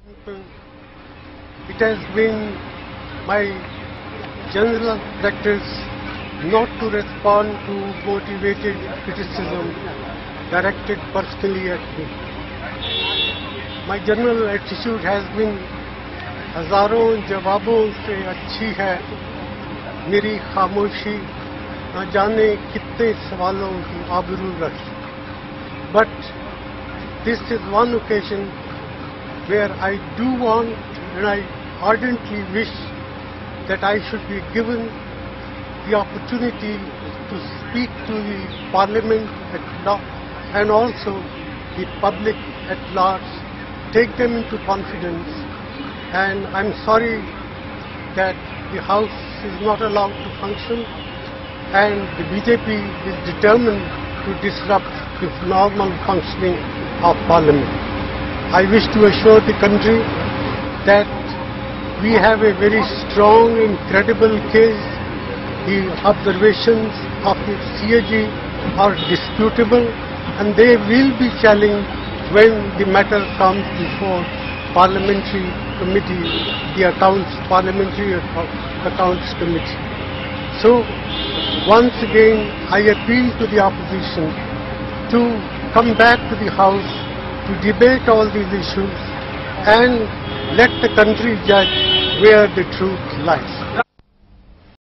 It has been my general practice not to respond to motivated criticism directed personally at me. My general attitude has been हजारों जवाबों से अच्छी है मेरी खामोशी न जाने कितने सवालों की आबरू रखी. But this is one occasion where I do want and I ardently wish that I should be given the opportunity to speak to the Parliament at large and also the public at large, take them into confidence. And I'm sorry that the House is not allowed to function and the BJP is determined to disrupt the normal functioning of Parliament. I wish to assure the country that we have a very strong and credible case. The observations of the CAG are disputable and they will be challenged when the matter comes before Parliamentary Committee, the Parliamentary Accounts Committee. So, once again, I appeal to the opposition to come back to the House to debate all these issues and let the country judge where the truth lies.